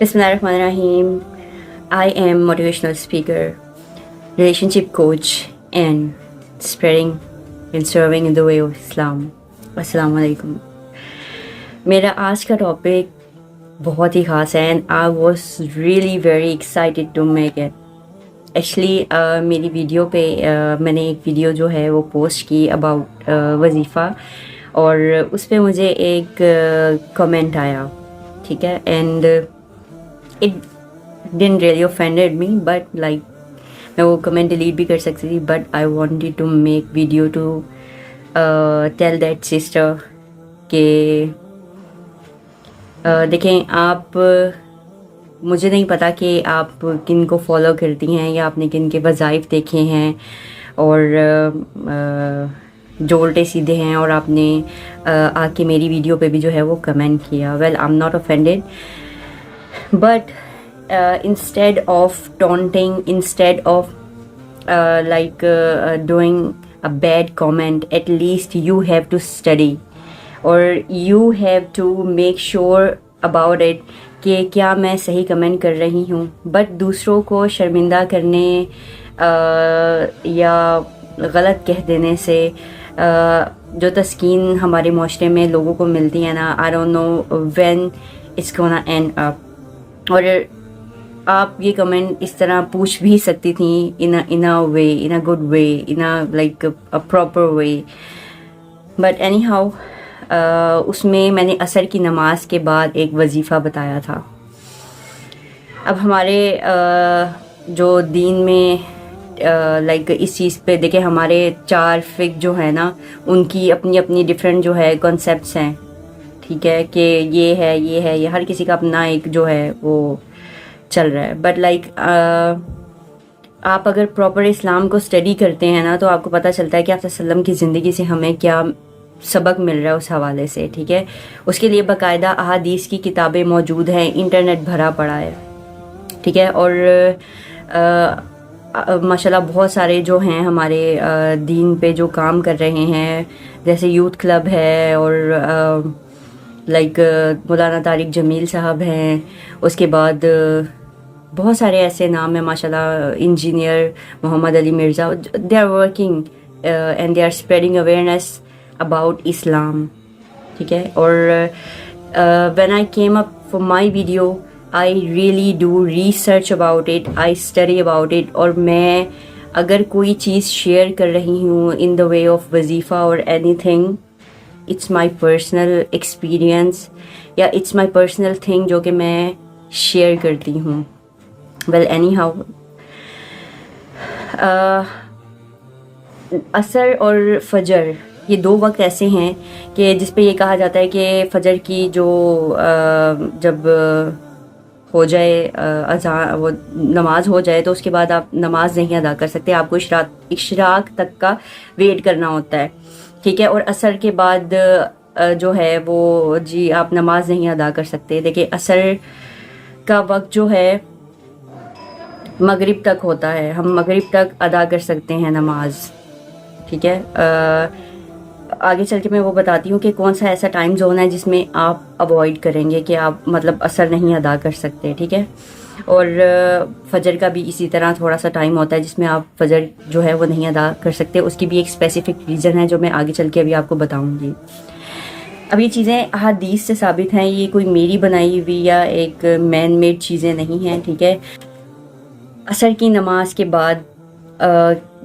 Bismillahirrahmanirrahim. I am motivational speaker, relationship coach and spreading and serving in the way of Islam. Assalamu alaikum. मेरा आज का topic बहुत ही ख़ास है and I was really very excited to make it. Actually मेरी video पे मैंने एक वीडियो जो है वो पोस्ट की अबाउट वजीफ़ा और उस पर मुझे एक कमेंट आया, ठीक है, and it didn't really offended me, but like मैं वो कमेंट डिलीट भी कर सकती थी, but I wanted to make video to tell that sister कि देखें, आप मुझे नहीं पता कि आप किन को फॉलो करती हैं या आपने किन के वज़ाइफ देखे हैं और जो उल्टे सीधे हैं और आपने आके मेरी वीडियो पे भी जो है वो कमेंट किया. Well, I am not offended, but instead of taunting, instead of like doing a bad comment, at least you have to study or you have to make sure about it कि क्या मैं सही comment कर रही हूँ. But दूसरों को शर्मिंदा करने या गलत कह देने से जो तस्कीन हमारे माशरे में लोगों को मिलती है ना, I don't know when it's gonna and up. और आप ये कमेंट इस तरह पूछ भी सकती थी in a way, in a good way, in a like a proper way. But anyhow उसमें मैंने असर की नमाज के बाद एक वजीफ़ा बताया था. अब हमारे जो दीन में लाइक इस चीज़ पे देखें, हमारे 4 फिक जो है ना, उनकी अपनी अपनी डिफरेंट जो है कॉन्सेप्ट्स हैं, ठीक है, कि ये है ये हर किसी का अपना एक जो है वो चल रहा है. बट लाइक आप अगर प्रॉपर इस्लाम को स्टडी करते हैं ना, तो आपको पता चलता है कि आप सल्लम की ज़िंदगी से हमें क्या सबक मिल रहा है उस हवाले से, ठीक है. उसके लिए बाकायदा अहादीस की किताबें मौजूद हैं, इंटरनेट भरा पड़ा है, ठीक है. और माशाल्लाह बहुत सारे जो हैं हमारे दीन पे जो काम कर रहे हैं, जैसे यूथ क्लब है और लाइक मौलाना तारिक जमील साहब हैं. उसके बाद बहुत सारे ऐसे नाम हैं माशाल्लाह, engineer Mohammad Ali Mirza. They are working and they are spreading awareness about Islam, ठीक है. और when I came up for my video, I really do research about it, I study about it. और मैं अगर कोई चीज़ शेयर कर रही हूँ इन द वे ऑफ वजीफ़ा और anything, it's my personal experience या इट्स माई पर्सनल थिंग जो कि मैं शेयर करती हूँ. वेल, एनी हाउ असर और फजर ये 2 वक्त ऐसे हैं कि जिस पे ये कहा जाता है कि फजर की जो जब हो जाए अज़ान, वो नमाज हो जाए, तो उसके बाद आप नमाज नहीं अदा कर सकते, आपको इशराक तक का वेट करना होता है, ठीक है. और असर के बाद जो है वो जी आप नमाज नहीं अदा कर सकते. देखिए, असर का वक्त जो है मगरिब तक होता है, हम मगरिब तक अदा कर सकते हैं नमाज, ठीक है. आगे चल के मैं वो बताती हूँ कि कौन सा ऐसा टाइम जोन है जिसमें आप अवॉइड करेंगे कि आप मतलब असर नहीं अदा कर सकते, ठीक है. और फजर का भी इसी तरह थोड़ा सा टाइम होता है जिसमें आप फजर जो है वो नहीं अदा कर सकते. उसकी भी एक स्पेसिफिक रीज़न है जो मैं आगे चल के अभी आपको बताऊँगी. अब ये चीज़ें हदीस से साबित हैं, ये कोई मेरी बनाई हुई या एक मैन मेड चीज़ें नहीं हैं, ठीक है. असर की नमाज के बाद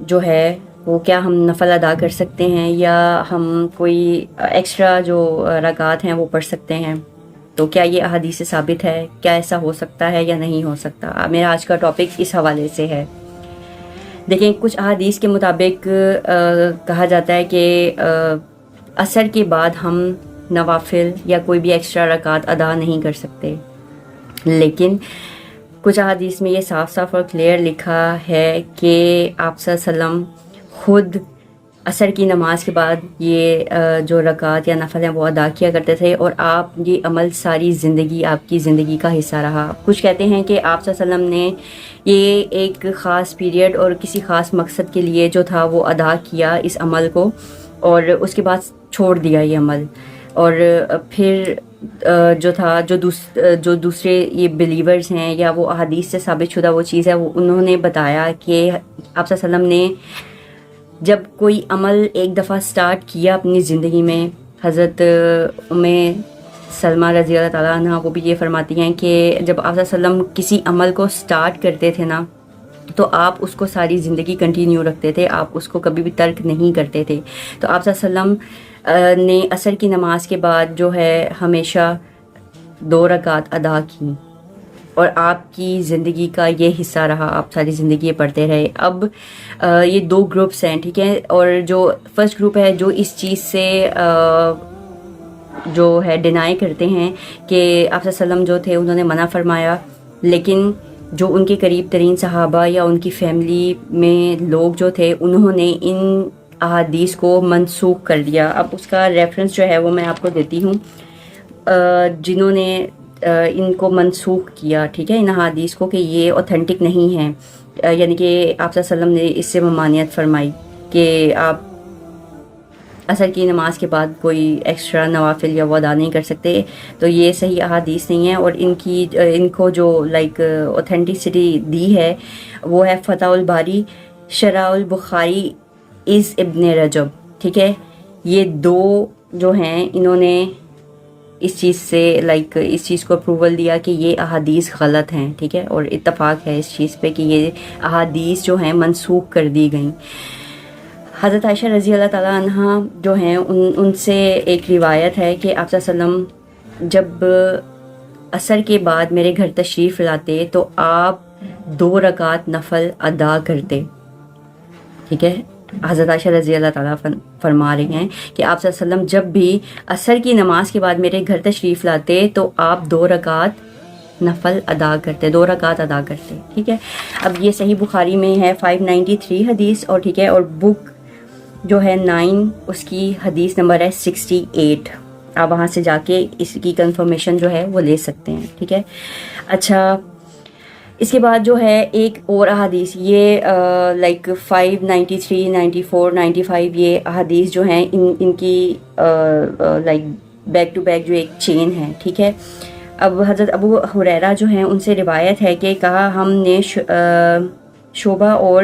जो है वो क्या हम नफल अदा कर सकते हैं या हम कोई एक्स्ट्रा जो रकात हैं वो पढ़ सकते हैं? तो क्या ये अहादीस से साबित है? क्या ऐसा हो सकता है या नहीं हो सकता? मेरा आज का टॉपिक इस हवाले से है. देखें, कुछ अहादीस के मुताबिक कहा जाता है कि असर के बाद हम नवाफिल या कोई भी एक्स्ट्रा रकात अदा नहीं कर सकते. लेकिन कुछ अहादीस में ये साफ साफ और क्लियर लिखा है कि आप सल्लम खुद असर की नमाज के बाद ये जो रकात या नफल हैं वो अदा किया करते थे और आप ये अमल सारी ज़िंदगी आपकी ज़िंदगी का हिस्सा रहा. कुछ कहते हैं कि आप सल्लम ने ये एक ख़ास पीरियड और किसी ख़ास मकसद के लिए जो था वो अदा किया इस अमल को और उसके बाद छोड़ दिया ये अमल. और फिर جو تھا جو دوسرے یہ بلیورز ہیں یا وہ احادیث سے ثابت شدہ وہ چیز ہے، وہ انہوں نے بتایا کہ آپ صلی اللہ علیہ وسلم نے جب کوئی عمل ایک دفعہ سٹارٹ کیا اپنی زندگی میں، حضرت ام سلمہ رضی اللہ تعالیٰ عنہ وہ بھی یہ فرماتی ہیں کہ جب آپ صلی اللہ علیہ وسلم کسی عمل کو سٹارٹ کرتے تھے نا تو آپ اس کو ساری زندگی کنٹینیو رکھتے تھے، آپ اس کو کبھی بھی ترک نہیں کرتے تھے۔ تو آپ صلی اللہ علیہ وسلم نے عصر کی نماز کے بعد جو ہے ہمیشہ 2 رکعت ادا کی، اور آپ کی زندگی کا یہ حصہ رہا، آپ ساری زندگی یہ پڑھتے رہے۔ اب یہ 2 گروپس ہیں، ٹھیک ہے، اور جو فرسٹ گروپ ہے جو اس چیز سے جو ہے ڈینائی کرتے ہیں کہ آپ صلی اللہ علیہ وسلم جو تھے انہوں نے منع فرمایا، لیکن جو ان کے قریب ترین صحابہ یا ان کی فیملی میں لوگ جو تھے انہوں نے ان احادیث کو منسوخ کر دیا۔ اب اس کا ریفرنس جو ہے وہ میں آپ کو دیتی ہوں، جنہوں نے ان کو منسوخ کیا، ٹھیک ہے، ان احادیث کو، کہ یہ اوتھینٹک نہیں ہیں، یعنی کہ آپ صلی اللہ علیہ وسلم نے اس سے ممانعت فرمائی کہ آپ عصر کی نماز کے بعد کوئی ایکسٹرا نوافل یا وہ ادا نہیں کر سکتے، تو یہ صحیح احادیث نہیں ہے۔ اور ان کو جو لائک اوتھینٹسٹی دی ہے وہ ہے فتح الباری شرح البخاری از ابن رجب، ٹھیک ہے، یہ 2 جو ہیں انہوں نے اس چیز سے لائک اس چیز کو اپروول دیا کہ یہ احادیث غلط ہیں، ٹھیک ہے، اور اتفاق ہے اس چیز پہ کہ یہ احادیث جو ہیں منسوخ کر دی گئیں۔ حضرت عائشہ رضی اللہ تعالیٰ عنہ جو ہیں ان سے ایک روایت ہے کہ آپ صلی اللہ علیہ وسلم جب عصر کے بعد میرے گھر تشریف لاتے تو آپ 2 رکعت نفل ادا کرتے، ٹھیک ہے، حضرت عائشہ رضی اللہ تعالیٰ فرما رہی ہیں کہ آپ صلی اللہ علیہ وسلم جب بھی عصر کی نماز کے بعد میرے گھر تشریف لاتے تو آپ 2 رکعت نفل ادا کرتے، 2 رکعت ادا کرتے، ٹھیک ہے۔ اب یہ صحیح بخاری میں ہے 593 حدیث، اور ٹھیک ہے، اور بک جو ہے 9 اس کی حدیث نمبر ہے 68، آپ وہاں سے جا کے اس کی کنفرمیشن جو ہے وہ لے سکتے ہیں، ٹھیک ہے۔ اچھا، اس کے بعد جو ہے ایک اور احادیث، یہ لائک 593 94 95 یہ احادیث جو ہیں ان کی لائک بیک ٹو بیک جو ایک چین ہے، ٹھیک ہے۔ اب حضرت ابو ہریرہ جو ہیں ان سے روایت ہے کہ کہا ہم نے شعبہ اور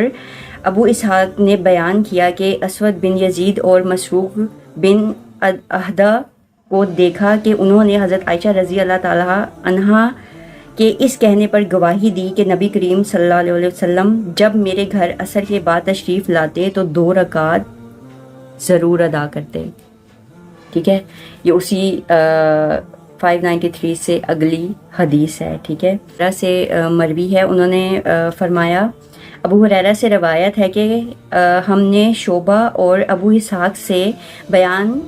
ابو اسحاق نے بیان کیا کہ اسود بن یزید اور مسروق بن اہدا کو دیکھا کہ انہوں نے حضرت عائشہ رضی اللہ تعالیٰ عنہا کہ اس کہنے پر گواہی دی کہ نبی کریم صلی اللہ علیہ وسلم جب میرے گھر عصر کے بعد تشریف لاتے تو 2 رکعت ضرور ادا کرتے، ٹھیک ہے۔ یہ اسی 593 سے اگلی حدیث ہے، ٹھیک ہے، سے مروی ہے، انہوں نے فرمایا، ابو ہریرہ سے روایت ہے کہ ہم نے شعبہ اور ابو اسحاق سے بیان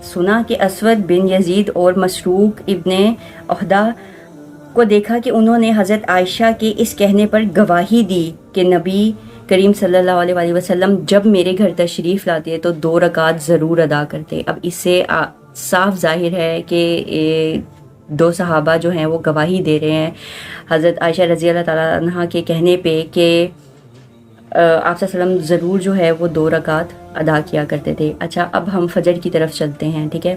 سنا کہ اسود بن یزید اور مسروق ابن اہدا کو دیکھا کہ انہوں نے حضرت عائشہ کے اس کہنے پر گواہی دی کہ نبی کریم صلی اللہ علیہ وسلم جب میرے گھر تشریف لاتے تو 2 رکعت ضرور ادا کرتے۔ اب اس سے صاف ظاہر ہے کہ 2 صحابہ جو ہیں وہ گواہی دے رہے ہیں حضرت عائشہ رضی اللہ تعالیٰ عنہ کے کہنے پہ کہ آپ صلی اللہ علیہ وسلم ضرور جو ہے وہ 2 رکعت ادا کیا کرتے تھے۔ اچھا، اب ہم فجر کی طرف چلتے ہیں، ٹھیک ہے۔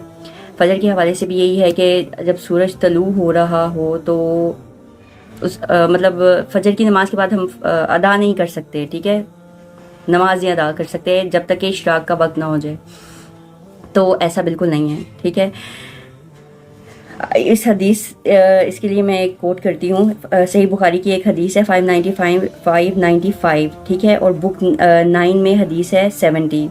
فجر کے حوالے سے بھی یہی ہے کہ جب سورج طلوع ہو رہا ہو تو اس مطلب فجر کی نماز کے بعد ہم ادا نہیں کر سکتے، ٹھیک ہے، نماز نہیں ادا کر سکتے جب تک کہ اشراق کا وقت نہ ہو جائے، تو ایسا بالکل نہیں ہے، ٹھیک ہے۔ اس حدیث اس کے لیے میں ایک کوٹ کرتی ہوں، صحیح بخاری کی ایک حدیث ہے 595 ٹھیک ہے، اور بک 9 میں حدیث ہے 70۔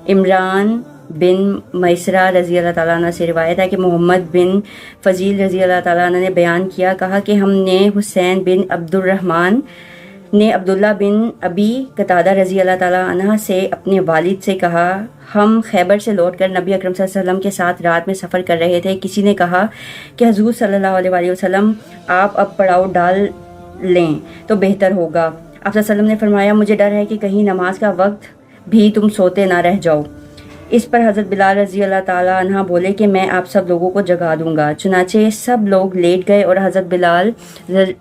عمران بن میسرہ رضی اللہ تعالیٰ عنہ سے روایت ہے کہ محمد بن فضیل رضی اللہ تعالیٰ عنہ نے بیان کیا، کہا کہ ہم نے حسین بن عبد الرحمن نے عبداللہ بن ابی قتادہ رضی اللہ تعالیٰ عنہ سے اپنے والد سے کہا، ہم خیبر سے لوٹ کر نبی اکرم صلی اللہ علیہ وسلم کے ساتھ رات میں سفر کر رہے تھے، کسی نے کہا کہ حضور صلی اللہ علیہ وسلم آپ اب پڑاؤ ڈال لیں تو بہتر ہوگا۔ آپ صلی اللہ علیہ وسلم نے فرمایا، مجھے ڈر ہے کہ کہیں نماز کا وقت بھی تم سوتے نہ رہ جاؤ۔ اس پر حضرت بلال رضی اللہ تعالیٰ عنہ بولے کہ میں آپ سب لوگوں کو جگا دوں گا، چنانچہ سب لوگ لیٹ گئے اور حضرت بلال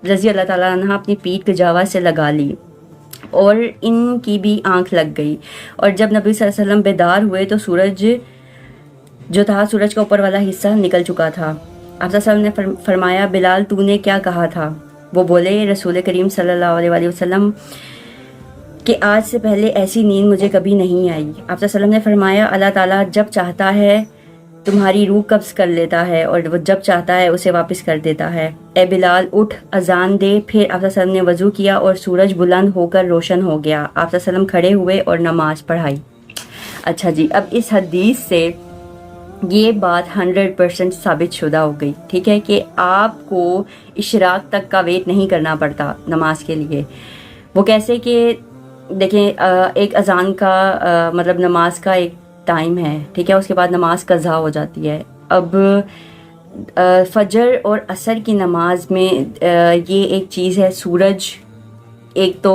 رضی اللہ تعالیٰ عنہ اپنی پیٹھ گجاوا سے لگا لی اور ان کی بھی آنکھ لگ گئی، اور جب نبی صلی اللہ علیہ وسلم بیدار ہوئے تو سورج جو تھا، سورج کا اوپر والا حصہ نکل چکا تھا۔ आप सल्लल्लाहु अलैहि वसल्लम ने फरमाया, बिलाल तूने क्या कहा था? वो बोले, रसूल करीम सल्लल्लाहु अलैहि वसल्लम कि आज से पहले ऐसी नींद मुझे कभी नहीं आई। आप सल्लल्लाहु अलैहि वसल्लम ने फरमाया, अल्लाह ताला जब चाहता है तुम्हारी रूह कब्ज़ कर लेता है और वो जब चाहता है उसे वापस कर देता है। ए बिलाल उठ, अजान दे। फिर आप सल्लल्लाहु अलैहि वसल्लम ने वज़ू किया और सूरज बुलंद होकर रोशन हो गया। आप सल्लल्लाहु अलैहि वसल्लम खड़े हुए और नमाज पढ़ाई। अच्छा जी, अब इस हदीस से ये बात 100% साबित शुदा हो गई, ठीक है, कि आपको इशराक तक का वेट नहीं करना पड़ता नमाज के लिए। वो कैसे कि देखें, एक अजान का मतलब नमाज का एक टाइम है, ठीक है, उसके बाद नमाज कज़ा हो जाती है। अब फजर और असर की नमाज में ये एक चीज़ है, सूरज, एक तो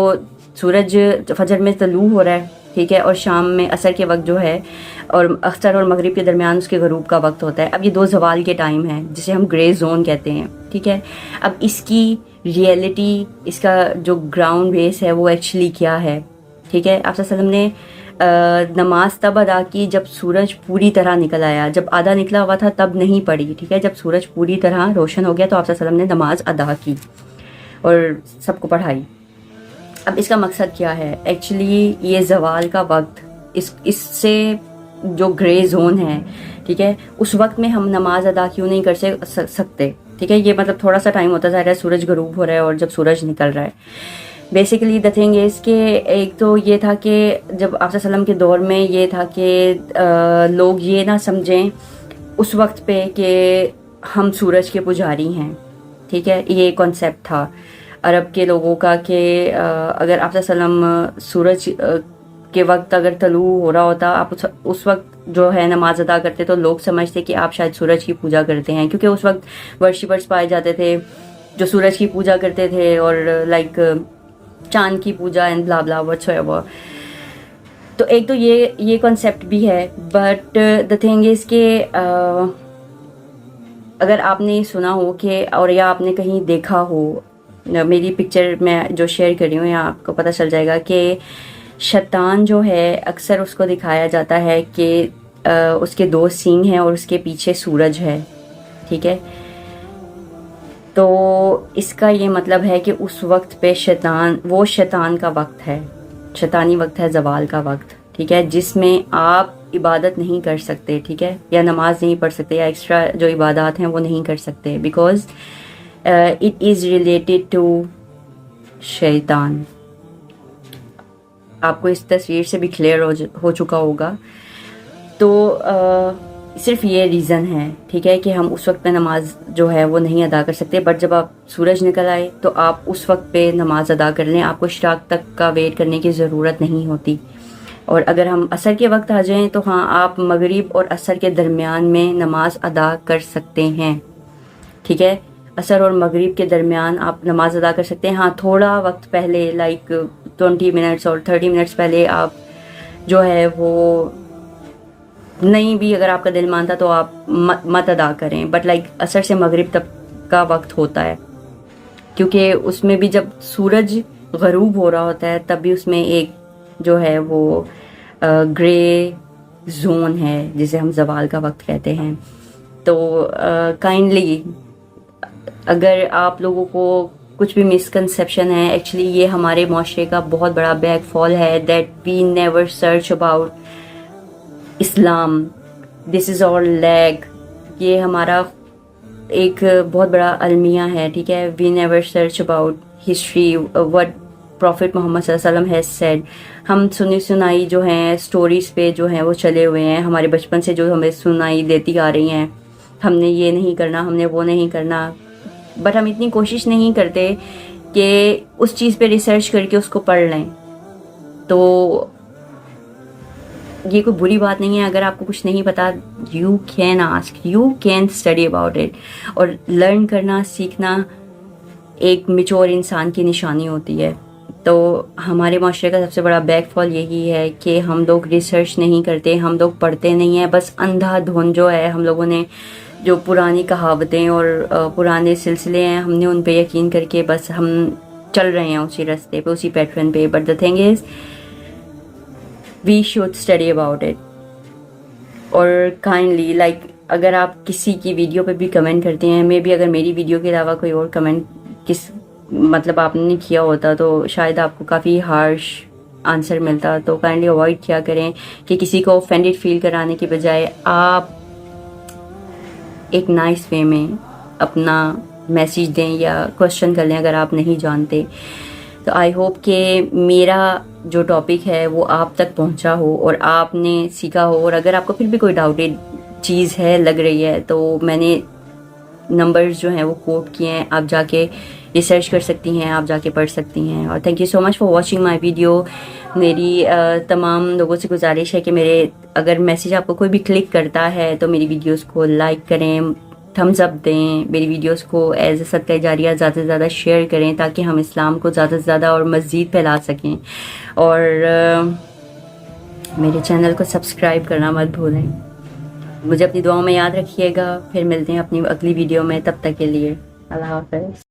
सूरज फजर में तलू हो रहा है, ठीक है, और शाम में असर के वक्त जो है और असर और मगरिब के दरमियान उसके गरूब का वक्त होता है। अब ये दो ज़वाल के टाइम हैं जिसे हम ग्रे जोन कहते हैं, ठीक है। अब इसकी रियलिटी, इसका जो ग्राउंड बेस है वो एक्चुअली क्या है, ठीक है। आप सल्लल्लाहु अलैहि वसल्लम ने नमाज तब अदा की जब सूरज पूरी तरह निकल आया। जब आधा निकला हुआ था तब नहीं पड़ी, ठीक है। जब सूरज पूरी तरह रोशन हो गया तो आप सल्लल्लाहु अलैहि वसल्लम ने नमाज अदा की और सबको पढ़ाई। अब इसका मकसद क्या है? एक्चुअली ये ज़वाल का वक्त, इससे जो ग्रे जोन है, ठीक है, उस वक्त में हम नमाज अदा क्यों नहीं कर सकते, ठीक है। ये मतलब थोड़ा सा टाइम होता जा रहा है, सूरज गरूब हो रहा है और जब सूरज निकल रहा है। बेसिकली द थिंग इज़ कि एक तो ये था कि जब आप सल्लम के दौर में ये था कि लोग ये ना समझें उस वक्त पे कि हम सूरज के पुजारी हैं, ठीक है। ये कॉन्सेप्ट था अरब के लोगों का कि अगर आप सल्लम सूरज के वक्त अगर तलू हो रहा होता, आप उस वक्त जो है नमाज अदा करते तो लोग समझते कि आप शायद सूरज की पूजा करते हैं, क्योंकि उस वक्त वर्शिपर्स पाए जाते थे जो सूरज की पूजा करते थे और लाइक चांद की पूजा एंड ब्ला ब्ला व्हाटसोएवर। तो एक तो ये कॉन्सेप्ट भी है, बट द थिंग इज़ कि अगर आपने सुना हो कि और या आपने कहीं देखा हो, मेरी पिक्चर मैं जो शेयर कर रही हूँ यहाँ आपको पता चल जाएगा कि शैतान जो है अक्सर उसको दिखाया जाता है कि उसके दो सींग हैं और उसके पीछे सूरज है, ठीक है। तो इसका ये मतलब है कि उस वक्त पे शैतान का वक्त है, शैतानी वक्त है, ज़वाल का वक्त, ठीक है, जिसमें आप इबादत नहीं कर सकते, ठीक है, या नमाज नहीं पढ़ सकते या एक्स्ट्रा जो इबादत हैं वो नहीं कर सकते, because it is related to शैतान। आपको इस तस्वीर से भी क्लियर हो चुका होगा। तो सिर्फ ये रीज़न है, ठीक है, कि हम उस वक्त पे नमाज जो है वो नहीं अदा कर सकते, बट जब आप सूरज निकल आए तो आप उस वक्त पे नमाज अदा कर लें, आपको इश्राक तक का वेट करने की ज़रूरत नहीं होती। और अगर हम असर के वक्त आ जाएं तो हाँ, आप मगरिब और असर के दरमियान में नमाज अदा कर सकते हैं, ठीक है। असर और मगरिब के दरमियान आप नमाज अदा कर सकते हैं। हाँ, थोड़ा वक्त पहले लाइक 20 मिनट्स और 30 मिनट्स पहले आप जो है वो नहीं भी अगर आपका दिल मानता तो आप मत अदा करें, बट लाइक असर से मगरिब तक का वक्त होता है, क्योंकि उसमें भी जब सूरज गरूब हो रहा होता है तब भी उसमें एक जो है वो ग्रे जोन है जिसे हम ज़वाल का वक्त कहते हैं। तो काइंडली अगर आप लोगों को कुछ भी मिसकंसेप्शन है, एक्चुअली ये हमारे माशरे का बहुत बड़ा बैकफॉल है, that we never search about Islam, this is all lag. ये हमारा एक बहुत बड़ा अलमिया है, ठीक है। We never search about history, what prophet Mohammad सल्लल्लाहु अलैहि वसल्लम हैज़ सेड। हम सुनी सुनाई जो हैं स्टोरीज़ पे जो हैं वो चले हुए हैं, हमारे बचपन से जो हमें सुनाई देती आ रही हैं, हमने ये नहीं करना, हमने वो नहीं करना, बट हम इतनी कोशिश नहीं करते कि उस चीज़ पे रिसर्च करके उसको पढ़ लें। तो ये कोई बुरी बात नहीं है, अगर आपको कुछ नहीं पता, you can ask, you can study about it. और लर्न करना, सीखना एक मैच्योर इंसान की निशानी होती है। तो हमारे माशरे का सबसे बड़ा बैकफॉल यही है कि हम लोग रिसर्च नहीं करते, हम लोग पढ़ते नहीं हैं, बस अंधाधुंध जो है हम लोगों ने जो पुरानी कहावतें और पुराने सिलसिले हैं हमने उन पे यकीन करके बस हम चल रहे हैं उसी रास्ते पे, उसी पैटर्न पे। But the thing is we should study about it. और काइंडली लाइक اگر آپ کسی کی ویڈیو پہ بھی کمنٹ کرتے ہیں، میں بھی اگر میری ویڈیو کے علاوہ کوئی اور کمنٹ مطلب آپ نے کیا ہوتا تو شاید آپ کو کافی ہارش آنسر ملتا. تو کائنڈلی اوائڈ کیا کریں کہ کسی کو اوفینڈیڈ فیل کرانے کے بجائے آپ ایک نائس وے میں اپنا میسیج دیں یا کوشچن کر لیں اگر آپ نہیں جانتے. تو آئی ہوپ کہ میرا جو ٹاپک ہے وہ آپ تک پہنچا ہو اور آپ نے سیکھا ہو. اور اگر آپ کو پھر بھی کوئی ڈاؤٹیڈ چیز ہے لگ رہی ہے تو میں نے نمبرز جو ہیں وہ کوٹ کیے ہیں، آپ جا کے ریسرچ کر سکتی ہیں، آپ جا کے پڑھ سکتی ہیں. اور thank you so much for watching my video. میری تمام لوگوں سے گزارش ہے کہ میرے اگر میسیج آپ کو کوئی بھی کلک کرتا ہے تو میری ویڈیوز کو لائک کریں، تھمز اپ دیں، میری ویڈیوز کو ایز اے صدقہ جاریہ زیادہ سے زیادہ شیئر کریں تاکہ ہم اسلام کو زیادہ سے زیادہ اور مزید پھیلا سکیں. اور میرے چینل کو سبسکرائب کرنا مت بھولیں. مجھے اپنی دعاؤں میں یاد رکھیے گا. پھر ملتے ہیں اپنی اگلی ویڈیو میں، تب تک کے لیے اللہ حافظ.